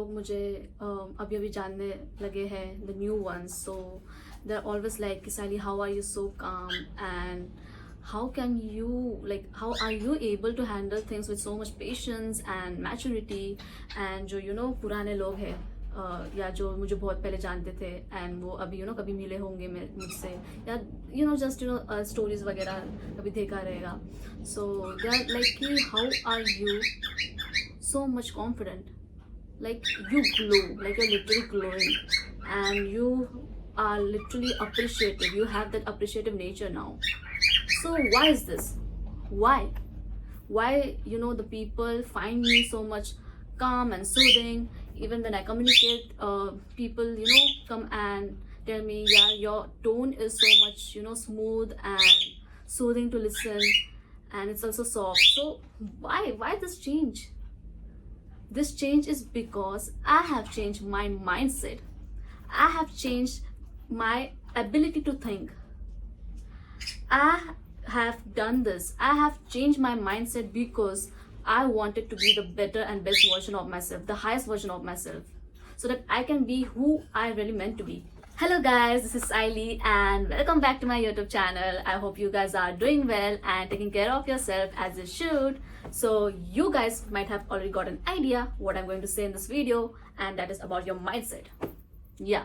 लोग मुझे अभी अभी जानने लगे हैं, the new ones. So they are always like कि Saili, how are you so calm and how can you, like, how are you able to handle things with so much patience and maturity. and जो पुराने लोग हैं, या जो मुझे बहुत पहले जानते थे एंड वो अभी कभी मिले होंगे मुझसे, या जस्ट स्टोरीज वगैरह कभी देखा रहेगा. सो दे आर लाइक कि how are you so much confident, like you glow, like you're literally glowing, and you are literally appreciative. You have that appreciative nature now. So why is this? Why the people find me so much calm and soothing? Even when I communicate, people come and tell me, yeah, your tone is so much smooth and soothing to listen, and it's also soft. So why this change? This change is because I have changed my mindset. I have changed my ability to think. I have done this. I have changed my mindset because I wanted to be the better and best version of myself, the highest version of myself, so that I can be who I really meant to be. Hello guys, this is Saili and welcome back to my YouTube channel. I hope you guys are doing well and taking care of yourself as you should. So you guys might have already got an idea what I'm going to say in this video, and that is about your mindset. Yeah,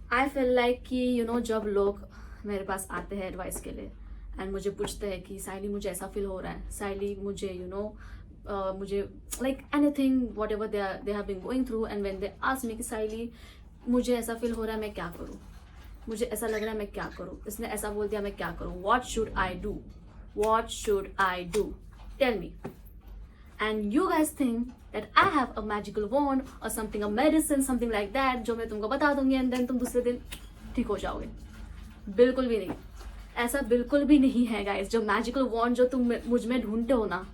I feel like कि जब लोग मेरे पास आते हैं advice के लिए and मुझे पूछते हैं कि साइली मुझे ऐसा फील हो रहा है, साइली मुझे मुझे like anything whatever they have been going through, and when they ask me कि साइली मुझे ऐसा फील हो रहा है, मैं क्या करूँ, मुझे ऐसा लग रहा है, मैं क्या करूँ, इसने ऐसा बोल दिया, मैं क्या करूँ, what should I do, what should I do, tell me. And you guys think that I have a magical wand or something, a medicine, something like that, जो मैं तुमको बता दूंगी and then तुम दूसरे दिन ठीक हो जाओगे. बिल्कुल भी नहीं, ऐसा बिल्कुल भी नहीं है गाइस. जो मैजिकल वॉन्ड जो तुम मुझ में ढूंढते हो ना,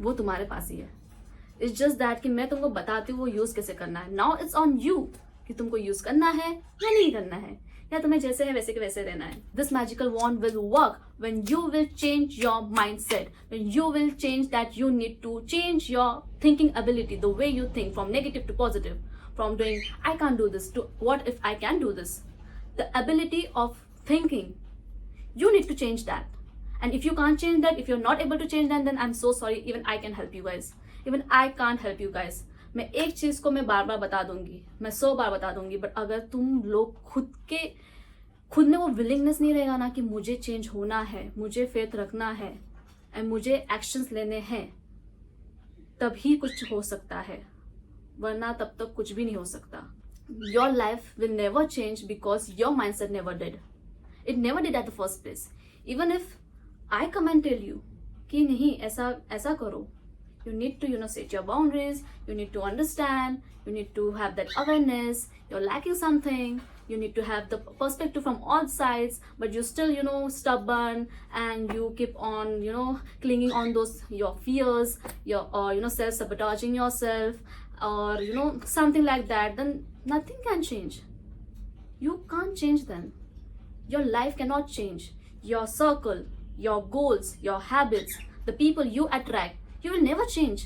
वो तुम्हारे पास ही है. इट्स जस्ट दैट कि मैं तुमको बताती हूँ वो यूज कैसे करना है. नाउ इट्स ऑन यू कि तुमको यूज करना है या नहीं करना है, या तुम्हें जैसे है वैसे के वैसे रहना है. This magical wand will work when you will change your mindset, when you will change that you need to change your thinking ability, the way you think from negative to positive, from doing I can't do this to what if I can do this. The ability of thinking, you need to change that. And if you can't change that, if you're not able to change that, then I'm so sorry, even I can help you guys, even I can't help you guys. मैं एक चीज को मैं बार बार बता दूंगी, मैं 100 बार बता दूंगी, बट अगर तुम लोग खुद में वो विलिंगनेस नहीं रहेगा ना कि मुझे चेंज होना है, मुझे फेथ रखना है एंड मुझे एक्शंस लेने हैं, तभी कुछ हो सकता है, वरना तब तक कुछ भी नहीं हो सकता. Your life will never change because your mindset never did. It never did at the first place. Even if I come and tell you कि नहीं ऐसा करो, you need to set your boundaries, you need to understand, you need to have that awareness, you're lacking something, you need to have the perspective from all sides, but you're still stubborn and you keep on clinging on those your fears, your self-sabotaging yourself, or something like that, then nothing can change. You can't change then. Your life cannot change. Your circle, your goals, your habits, the people you attract, you will never change.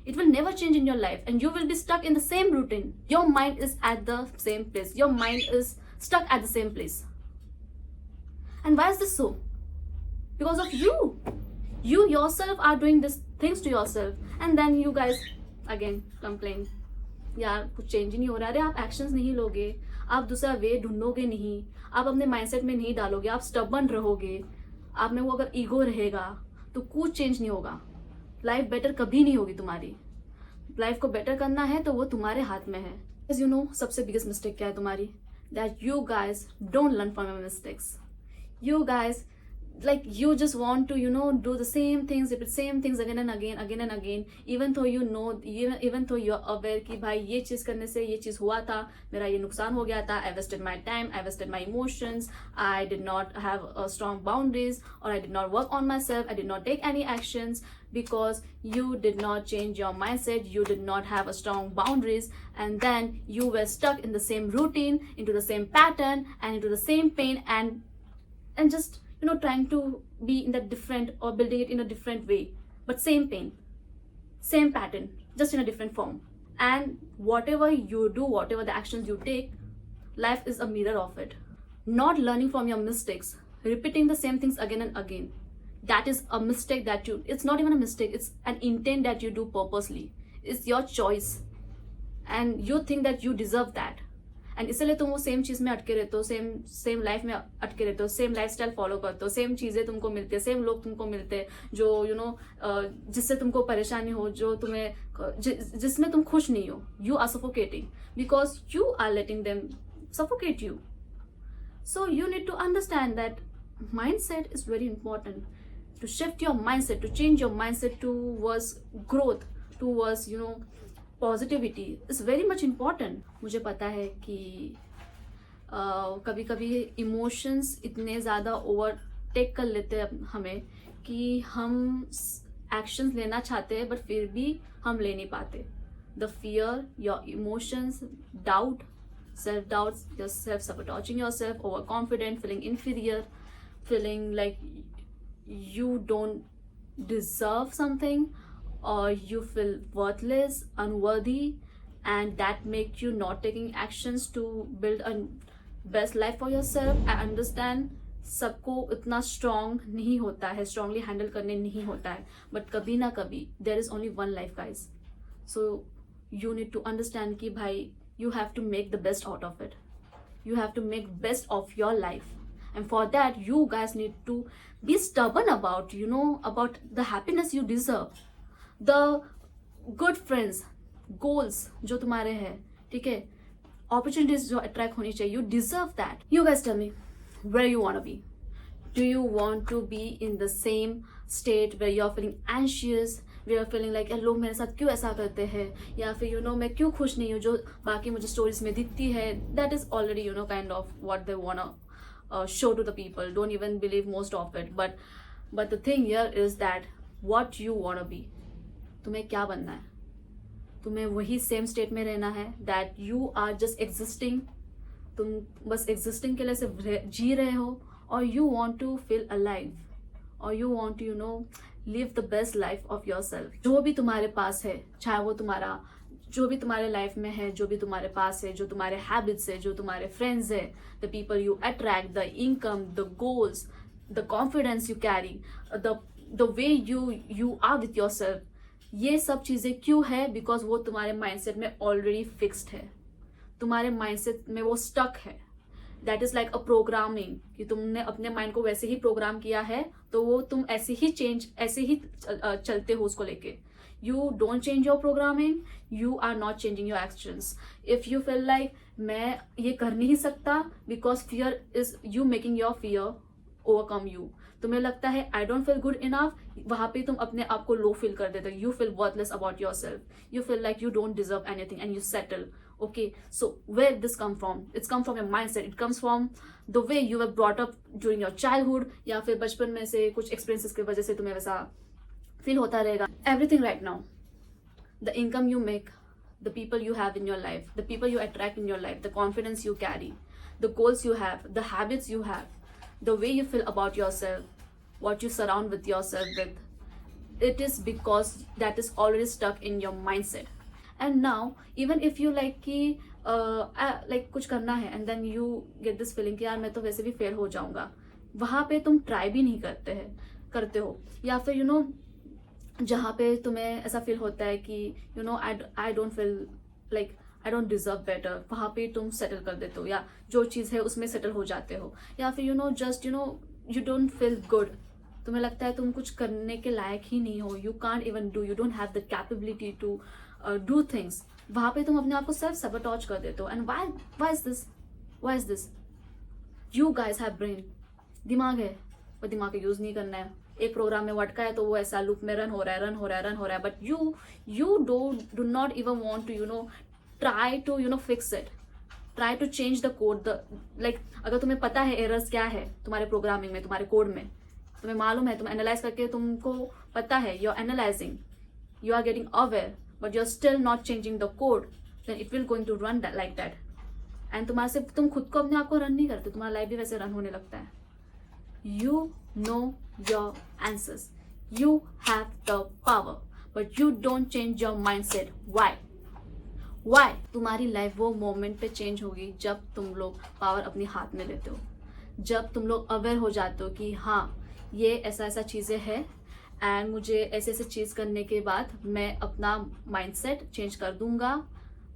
It will never change in your life, and you will be stuck in the same routine. Your mind is at the same place. Your mind is stuck at the same place. And why is this so? Because of you. You yourself are doing these things to yourself, and then you guys again complain. यार कुछ change नहीं हो रहा. अरे आप actions नहीं लोगे, आप दूसरा वे ढूंढोगे नहीं, आप अपने माइंडसेट में नहीं डालोगे, आप स्टबर्न रहोगे, आप में वो अगर ईगो रहेगा तो कुछ चेंज नहीं होगा. लाइफ बेटर कभी नहीं होगी तुम्हारी. लाइफ को बेटर करना है तो वो तुम्हारे हाथ में है. सबसे बिगेस्ट मिस्टेक क्या है तुम्हारी? That you guys don't learn from your mistakes. You guys, like, you just want to do the same things, repeat same things again and again, even though even though you're aware कि भाई ये चीज करने से ये चीज हुआ था, मेरा ये नुकसान हो गया था, I wasted my time, I wasted my emotions, I did not have strong boundaries, or I did not work on myself, I did not take any actions because you did not change your mindset, you did not have a strong boundaries, and then you were stuck in the same routine, into the same pattern, and into the same pain, and just trying to be in that different, or building it in a different way, but same pain, same pattern, just in a different form. And whatever you do, whatever the actions you take, life is a mirror of it. Not learning from your mistakes, repeating the same things again and again, that is a mistake that you, it's not even a mistake, it's an intent that you do purposely. It's your choice and you think that you deserve that. And इसलिए तुम वो same चीज में अटके रहते हो, same same life में अटके रहते हो, सेम लाइफस्टाइल फॉलो करते हो, सेम चीजें तुमको मिलती है, सेम लोग तुमको मिलते हैं जो जिससे तुमको परेशानी हो, जो तुम्हें जिसमें तुम खुश नहीं हो. You are suffocating because you are letting them suffocate you. So you need to understand that mindset is very important. To shift your mindset, to change your mindset towards growth, towards positivity is very much important. मुझे पता है कि कभी कभी emotions इतने ज़्यादा overtake कर लेते हैं हमें कि हम एक्शंस लेना चाहते हैं बट फिर भी हम ले नहीं पाते. The fear, your emotions, doubt, self-doubts, you're self-sabotaging yourself, overconfident, feeling inferior, feeling like you don't deserve something, or you feel worthless, unworthy, and that make you not taking actions to build a best life for yourself. I understand सबको इतना strong नहीं होता है, strongly handle करने नहीं होता है, but कभी ना कभी there is only one life guys. So you need to understand कि भाई you have to make the best out of it. You have to make best of your life. And for that, you guys need to be stubborn about, about the happiness you deserve. The good friends, goals जो तुम्हारे हैं, ठीक है, opportunities जो attract होनी चाहिए, you deserve that. You guys tell me, where you want to be? Do you want to be in the same state where you're feeling anxious, we are feeling like लोग मेरे साथ क्यों ऐसा करते हैं, या फिर मैं क्यों खुश नहीं हूँ जो बाकी मुझे स्टोरीज में दिखती है. That is already kind of what they want show to the people. Don't even believe most of it. But the thing here is that what you want be. तुम्हें क्या बनना है? तुम्हें वही सेम स्टेट में रहना है that you are just existing. तुम बस एग्जिस्टिंग के लिए सिर्फ जी रहे हो, और you want to feel alive, और you want to live the best life of yourself. जो भी तुम्हारे पास है, चाहे वो तुम्हारा जो भी तुम्हारे लाइफ में है, जो भी तुम्हारे पास है, जो तुम्हारे हैबिट्स है, जो तुम्हारे फ्रेंड्स है, the people you attract, the income, the goals, the confidence you carry, the way you are with your self, ये सब चीजें क्यों है? बिकॉज वो तुम्हारे माइंडसेट में ऑलरेडी फिक्स्ड है. तुम्हारे माइंडसेट में वो स्टक है. That is like a programming, कि तुमने अपने माइंड को वैसे ही प्रोग्राम किया है, तो वो तुम ऐसे ही चलते हो उसको लेके. You don't change your programming, you are not changing your actions. If you feel like मैं ये कर नहीं सकता because fear is you making your fear overcome you. तुम्हें लगता है I don't feel good enough, वहां पे तुम अपने आप को लो फील कर देते हो. You feel worthless about your self, you feel like you don't deserve anything and you settle. Okay, so where this come from? It's come from your mindset. It comes from the way you were brought up during your childhood, या फिर बचपन में से कुछ experiences की वजह से तुम्हें वैसा feel होता रहेगा. Everything right now, the income you make, the people you have in your life, the people you attract in your life, the confidence you carry, the goals you have, the habits you have, the way you feel about yourself, what you surround with yourself with, it is because that is already stuck in your mindset. And now even if you like कि like कुछ करना है and then you get this feeling कि यार मैं तो वैसे भी फेल हो जाऊंगा, वहाँ पे तुम ट्राई भी नहीं करते हो. या फिर जहाँ पे तुम्हें ऐसा फील होता है कि आई don't feel like I don't deserve better, वहाँ पे तुम सेटल कर देते हो, या जो चीज़ है उसमें सेटल हो जाते हो. या फिर just you don't feel good, तुम्हें लगता है तुम कुछ करने के लायक ही नहीं हो. You can't even do, you don't have the capability to do things. वहां पे तुम अपने आप को सेल्फ सबोटॉज कर देते हो. And why is this? You guys have brain, दिमाग है, पर दिमाग का यूज नहीं करना है. एक प्रोग्राम में वटका है तो वो ऐसा लूप में रन हो रहा है, but you do not even want to try to fix it, try to change the code. Like अगर तुम्हें पता है एरर्स क्या है तुम्हारे प्रोग्रामिंग में, तुम्हारे कोड में, तुम्हें मालूम है, तुम एनालाइज करके तुमको पता है, you are analysing, you are getting aware, but you're still not changing the code, then it will going to run that like that. And तुम्हारे से तुम खुद को अपने आप को रन नहीं करते, तुम्हारा लाइफ भी वैसे रन होने लगता है. You know your answers, you have the power, but you don't change your mindset. Why? Why? तुम्हारी लाइफ वो मोमेंट पे चेंज होगी जब तुम लोग पावर अपने हाथ में लेते हो, जब तुम लोग अवेयर हो जाते हो कि हाँ ये ऐसा ऐसा चीज़ें हैं एंड मुझे ऐसे ऐसे चीज़ करने के बाद मैं अपना माइंडसेट चेंज कर दूंगा,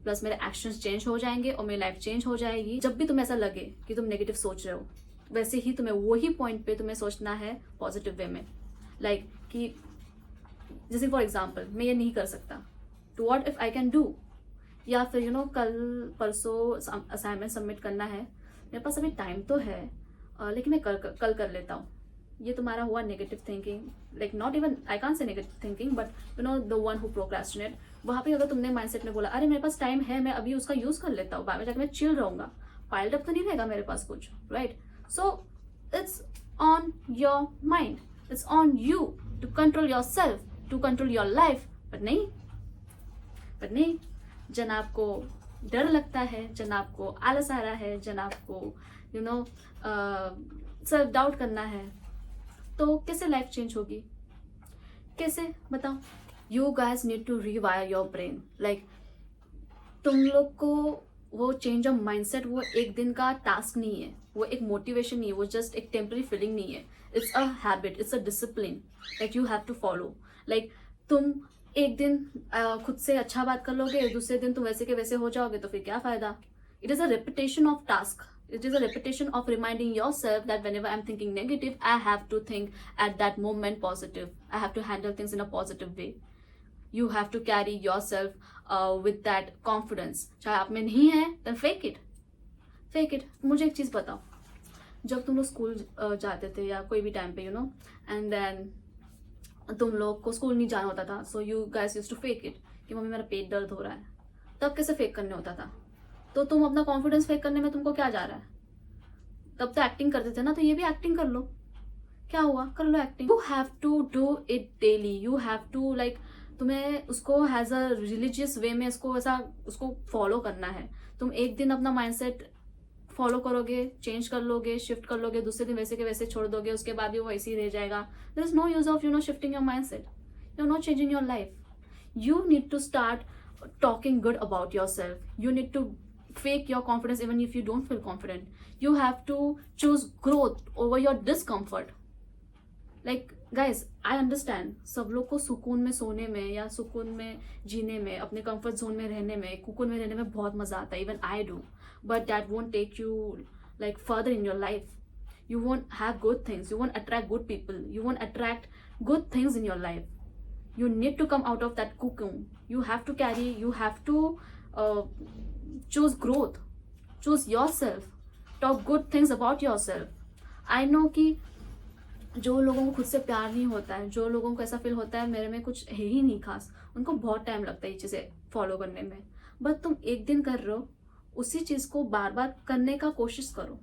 प्लस मेरे एक्शंस चेंज हो जाएंगे और मेरी लाइफ चेंज हो जाएगी। जब भी तुम्हें ऐसा लगे कि तुम नेगेटिव सोच रहे हो, वैसे ही तुम्हें वही पॉइंट पे तुम्हें सोचना है पॉजिटिव वे में। लाइक कि जैसे फॉर एग्जाम्पल मैं ये नहीं कर सकता, to what if I can do, या फिर कल परसों असाइनमेंट सबमिट करना है, मेरे पास अभी टाइम तो है लेकिन मैं कल कर लेता हूँ। ये तुम्हारा हुआ negative thinking, like not even I can't say negative thinking but the one who procrastinate. वहाँ पे अगर तुमने माइंडसेट में बोला अरे मेरे पास टाइम है, मैं अभी उसका यूज कर लेता हूँ, बाद में जाकर मैं चिल रहूंगा, पाइल्ड अप तो नहीं रहेगा मेरे पास कुछ, right? So it's on your mind, it's on you to control your self, to control your life. But नहीं, जनाब को डर लगता है, जनाब को आलस आ रहा है, जनाब को सेल्फ डाउट करना है, तो कैसे लाइफ चेंज होगी? कैसे बताओ? You guys need to rewire your brain. Like तुम लोग को वो चेंज ऑफ माइंडसेट वो एक दिन का टास्क नहीं है, वो एक मोटिवेशन नहीं है, वो जस्ट एक टेम्पररी फीलिंग नहीं है। It's a habit, it's a discipline that you have to follow. Like तुम एक दिन खुद से अच्छा बात कर लोगे, दूसरे दिन तुम वैसे के वैसे हो जाओगे, तो फिर क्या फायदा? It is a repetition of task. It is a repetition of reminding yourself that whenever I'm thinking negative, I have to think at that moment positive. I have to handle things in a positive way. You have to carry yourself with that confidence. चाहे आप में नहीं है, then fake it. Fake it. मुझे एक चीज़ बताओ, जब तुम लोग स्कूल जाते थे या कोई भी टाइम पे and then तुम लोग को स्कूल नहीं जाना होता था, so you guys used to fake it कि मम्मी मेरा पेट दर्द हो रहा है। तब कैसे फेक करने होता था? तो तुम अपना कॉन्फिडेंस फेक करने में तुमको क्या जा रहा है? तब तो एक्टिंग करते थे ना, तो ये भी एक्टिंग कर लो। क्या हुआ? कर लो acting. You have to do it daily. You have to like तुम्हें उसको हैज अ रिलीजियस वे में उसको फॉलो करना है। तुम एक दिन अपना माइंडसेट फॉलो करोगे, चेंज कर लोगे, शिफ्ट कर लोगे, दूसरे दिन वैसे के वैसे छोड़ दोगे, उसके बाद भी वो ऐसे ही रह जाएगा। There is no use of shifting your mindset. You are not changing your life. You need to start talking good about yourself. You need to fake your confidence even if you don't feel confident. You have to choose growth over your discomfort. Like guys, I understand सब लोग को सुकून में सोने में या सुकून में जीने में, अपने कंफर्ट जोन में रहने में, कुकून में रहने में बहुत मजा आता है, even I do, but that won't take you like further in your life. You won't have good things, you won't attract good people, you won't attract good things in your life. You need to come out of that cocoon. You have to choose growth, choose yourself, talk good things about yourself. I know कि जो लोगों को खुद से प्यार नहीं होता है, जो लोगों को ऐसा फील होता है मेरे में कुछ है ही नहीं खास, उनको बहुत टाइम लगता है ये चीज़ें फॉलो करने में। बट तुम एक दिन कर रहे हो, उसी चीज़ को बार बार करने का कोशिश करो,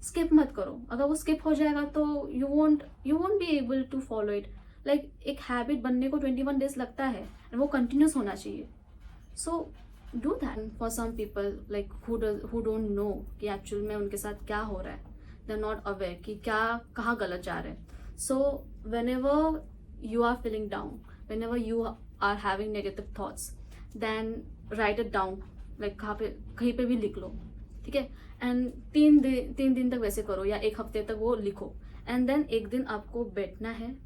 स्किप मत करो। अगर वो स्किप हो जाएगा तो you won't be able to follow it. Like एक हैबिट बनने को 21 डेज लगता है एंड वो कंटिन्यूस होना चाहिए। So do that. For some people like who don't know कि एक्चुअल में उनके साथ क्या हो रहा है, दे आर नॉट अवेयर कि क्या कहाँ गलत जा रहे हैं। So whenever you are feeling down, whenever you are having negative thoughts, then write it down. Like कहीं पे भी लिख लो, ठीक है? एंड 3 दिन तक वैसे करो या 1 हफ्ते तक वो लिखो। एंड देन एक दिन आपको बैठना है,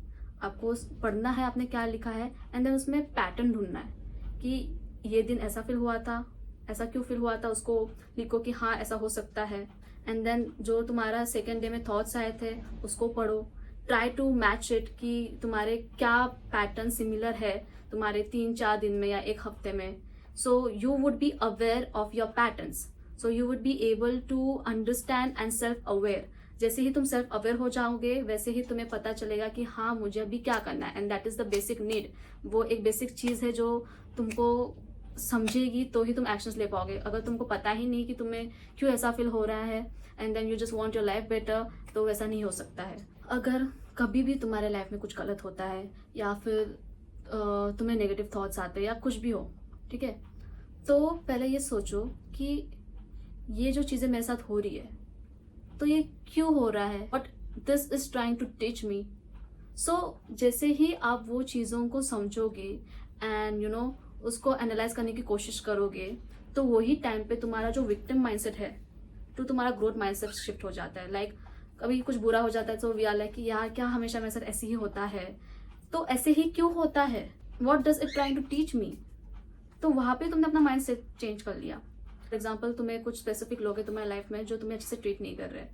आपको पढ़ना है आपने क्या लिखा है, एंड देन उसमें पैटर्न ढूंढना है कि ये दिन ऐसा फील हुआ था, ऐसा क्यों फील हुआ था, उसको लिखो कि हाँ ऐसा हो सकता है। एंड देन जो तुम्हारा सेकेंड डे में थॉट्स आए थे उसको पढ़ो, ट्राई टू मैच इट कि तुम्हारे क्या पैटर्न सिमिलर है तुम्हारे 3-4 दिन में या 1 हफ्ते में। So you would be aware of your patterns, so you would be able to understand and self aware. जैसे ही तुम सेल्फ अवेयर हो जाओगे वैसे ही तुम्हें पता चलेगा कि हाँ मुझे अभी क्या करना है, and that is the basic need. वो एक बेसिक चीज़ है जो तुमको समझेगी तो ही तुम एक्शंस ले पाओगे। अगर तुमको पता ही नहीं कि तुम्हें क्यों ऐसा फील हो रहा है and then you just want your life better, तो वैसा नहीं हो सकता है। अगर कभी भी तुम्हारे लाइफ में कुछ गलत होता है या फिर तुम्हें नेगेटिव थॉट्स आते हैं या कुछ भी हो, ठीक है, तो पहले ये सोचो कि ये जो चीज़ें मेरे साथ हो रही है तो ये क्यों हो रहा है, but this is trying to teach me. So जैसे ही आप वो चीज़ों को समझोगे एंड उसको एनालाइज करने की कोशिश करोगे, तो वही टाइम पे तुम्हारा जो विक्टिम माइंडसेट है तो तुम्हारा ग्रोथ माइंडसेट शिफ्ट हो जाता है. लाइक कभी कुछ बुरा हो जाता है तो वी आर लाइक कि यार क्या हमेशा मेरे साथ ऐसे ही होता है, तो ऐसे ही क्यों होता है, what does it trying to teach me. तो वहाँ पे तुमने अपना माइंड सेट चेंज कर लिया. फॉर एग्जाम्पल तुम्हें कुछ स्पेसिफिक लोग हैं तुम्हारी लाइफ में जो तुम्हें अच्छे से ट्रीट नहीं कर रहे,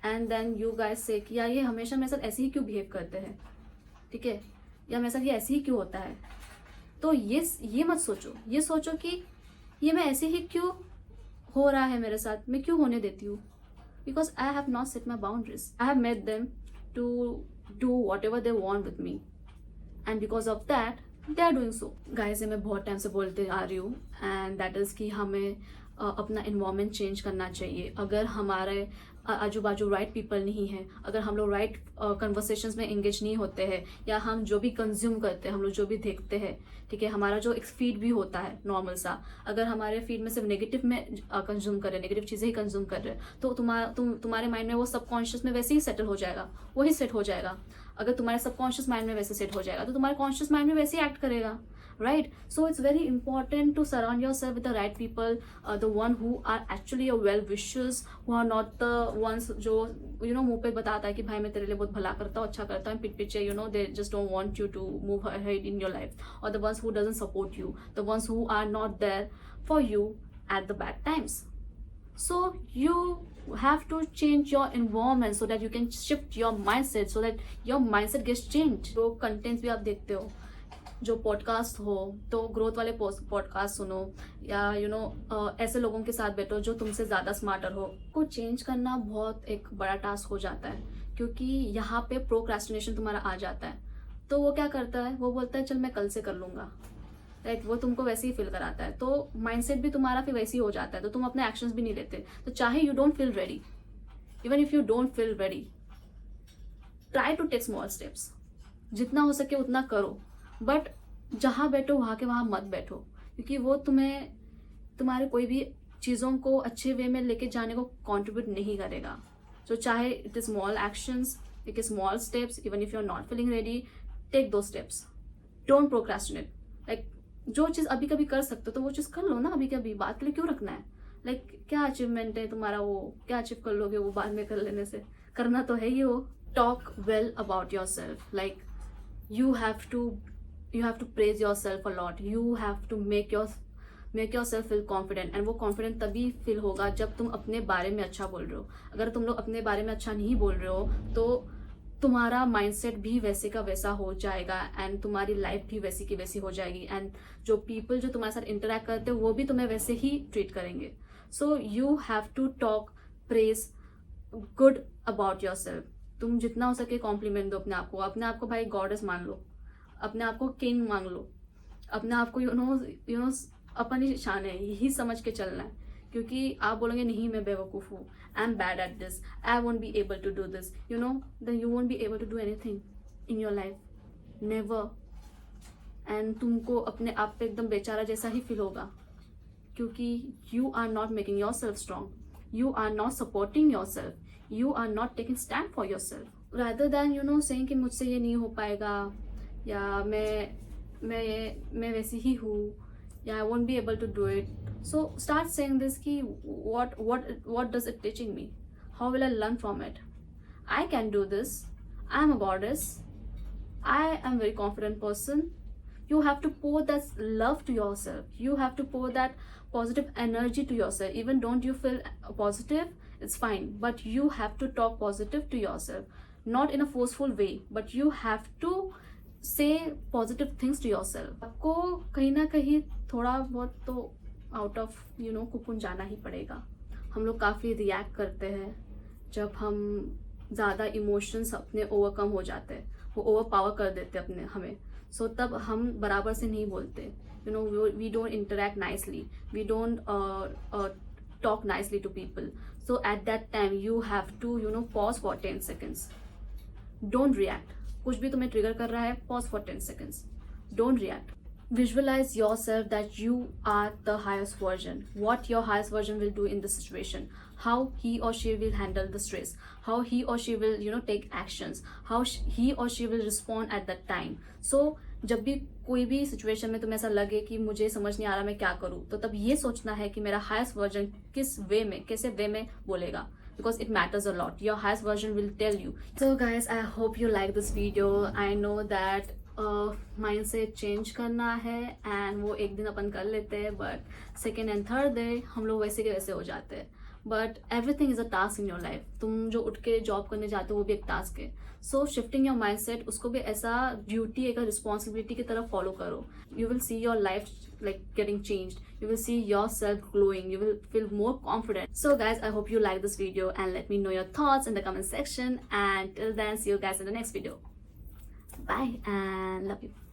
एंड देन यू गाइस से कि यार ये हमेशा मेरे साथ ऐसे ही क्यों बिहेव करते हैं, ठीक है, या मेरे साथ ये ऐसे ही क्यों होता है. तो ये मत सोचो, ये सोचो कि ये मैं ऐसे ही क्यों हो रहा है मेरे साथ, मैं क्यों होने देती हूँ. Because I have not set my boundaries, I have made them to do whatever they want with me, and because of that they are doing so. Guys मैं बहुत टाइम से बोलते आ रही हूँ, एंड दैट इज़ कि हमें अपना environment change करना चाहिए. अगर हमारे आजू बाजू राइट पीपल नहीं है, अगर हम लोग राइट कन्वर्सेशंस में एंगेज नहीं होते हैं, या हम जो भी कंज्यूम करते हैं, हम लोग जो भी देखते हैं, ठीक है, हमारा जो एक फीड भी होता है नॉर्मल सा, अगर हमारे फीड में सिर्फ नेगेटिव में कंज्यूम कर रहे हैं, नेगेटिव चीज़ें ही कंज्यूम कर रहे हैं, तो तुम्हारे माइंड में वो सबकॉन्शियस में वैसे ही सेटल हो जाएगा, वही सेट हो जाएगा. अगर तुम्हारे सबकॉन्शियस माइंड में वैसे सेट हो जाएगा तो तुम्हारे कॉन्शियस माइंड में वैसे ही एक्ट करेगा. Right, so it's very important to surround yourself with the right people, the one who are actually your well wishers, who are not the ones जो मुंह पे बताता है कि भाई मैं तेरे लिए बहुत भला करता हूँ, अच्छा करता हूँ, पीठ पीछे they just don't want you to move ahead in your life, or the ones who doesn't support you, the ones who are not there for you at the bad times. So you have to change your environment so that you can shift your mindset, so that your mindset gets changed. जो contents भी आप देखते हो, जो podcast हो तो growth वाले podcast सुनो, या ऐसे लोगों के साथ बैठो जो तुमसे ज़्यादा स्मार्टर हो. को चेंज करना बहुत एक बड़ा टास्क हो जाता है, क्योंकि यहाँ पे प्रोक्रेस्टिनेशन तुम्हारा आ जाता है. तो वो क्या करता है, वो बोलता है चल मैं कल से कर लूँगा, राइट. वो तुमको वैसे ही फील कराता है, तो माइंडसेट भी तुम्हारा फिर वैसे ही हो जाता है, तो तुम अपने एक्शंस भी नहीं लेते. तो चाहे you don't feel ready, even if you don't feel ready, try to take small steps. जितना हो सके उतना करो, बट जहाँ बैठो वहाँ के वहाँ मत बैठो, क्योंकि वो तुम्हारे कोई भी चीज़ों को अच्छे वे में लेके जाने को कंट्रीब्यूट नहीं करेगा. तो चाहे it is small actions, take small steps, even if you are not feeling ready, take दो स्टेप्स. Don't procrastinate. लाइक जो चीज़ अभी कभी कर सकते हो तो वो चीज़ कर लो ना, अभी कभी बात के लिए क्यों रखना है. लाइक क्या अचीवमेंट है तुम्हारा, वो क्या अचीव कर लोगे वो बाद में कर लेने से, करना तो है ही वो. Talk well about your self. Like you have to praise yourself a lot. You have to make yourself feel confident, and वो confident तभी feel होगा जब तुम अपने बारे में अच्छा बोल रहे हो. अगर तुम लोग अपने बारे में अच्छा नहीं बोल रहे हो तो तुम्हारा माइंडसेट भी वैसे का वैसा हो जाएगा, एंड तुम्हारी लाइफ भी वैसी की वैसी हो जाएगी, एंड जो पीपल जो तुम्हारे साथ इंटरेक्ट करते हैं वो भी तुम्हें वैसे ही ट्रीट करेंगे. So you have to talk praise good about yourself. तुम जितना हो सके कॉम्प्लीमेंट दो अपने आप को भाई गॉडेस मान लो, अपने आप को किंग मान लो, अपने आप को यू नो अपन ही शान है, यही समझ के चलना है. क्योंकि आप बोलोगे नहीं मैं बेवकूफ़ हूँ, I am bad at this, I won't be able to do this, then you won't be able to do anything in your life, never. And तुमको अपने आप पे एकदम बेचारा जैसा ही फील होगा, क्योंकि you are not making yourself strong, you are not supporting yourself, you are not taking stand for yourself, rather than saying कि मुझसे ये नहीं हो पाएगा, या मैं वैसी ही हूँ, या I won't be able to do it. So start saying this कि what does it teaching me, how will I learn from it, I can do this, I am a goddess, I am very confident person. You have to pour that love to yourself, you have to pour that positive energy to yourself. Even don't you feel positive, it's fine, but you have to talk positive to yourself, not in a forceful way, but you have to say positive things to yourself. आपको कहीं ना कहीं थोड़ा बहुत तो out of cocoon जाना ही पड़ेगा. हम लोग काफ़ी रिएक्ट करते हैं जब हम ज़्यादा इमोशंस अपने ओवरकम हो जाते हैं, वो ओवर पावर कर देते अपने हमें. सो तब हम बराबर से नहीं बोलते, we don't interact nicely, we don't talk nicely to people. So at that time you have to pause for 10 seconds, don't react. कुछ भी तुम्हें ट्रिगर कर रहा है, pause for 10 seconds, don't react. Visualize yourself that you are the highest version, what your highest version will do in the situation, how he or she will handle the stress, how he or she will take actions, how he or she will respond at that time. So जब भी कोई भी situation में तुम्हें ऐसा लगे कि मुझे समझ नहीं आ रहा मैं क्या करूँ, तो तब ये सोचना है कि मेरा हाईएस्ट वर्जन किस वे में, कैसे वे में बोलेगा, because it matters a lot. Your highest version will tell you. So guys, I hope you like this video. I know that mindset change करना है and वो एक दिन अपन कर लेते हैं, but second and third day हम लोग वैसे के वैसे हो जाते हैं. But everything is a task in your life. तुम जो उठ के जॉब करने जाते हो वो भी एक टास्क है. So shifting your mindset, उसको भी ऐसा ड्यूटी, एक रिस्पॉन्सिबिलिटी की तरह फॉलो करो. You will see your life like getting changed. You will see yourself glowing. You will feel more confident. So guys, I hope you like this video and let me know your thoughts in the comment section. And till then, see you guys in the next video. Bye and love you.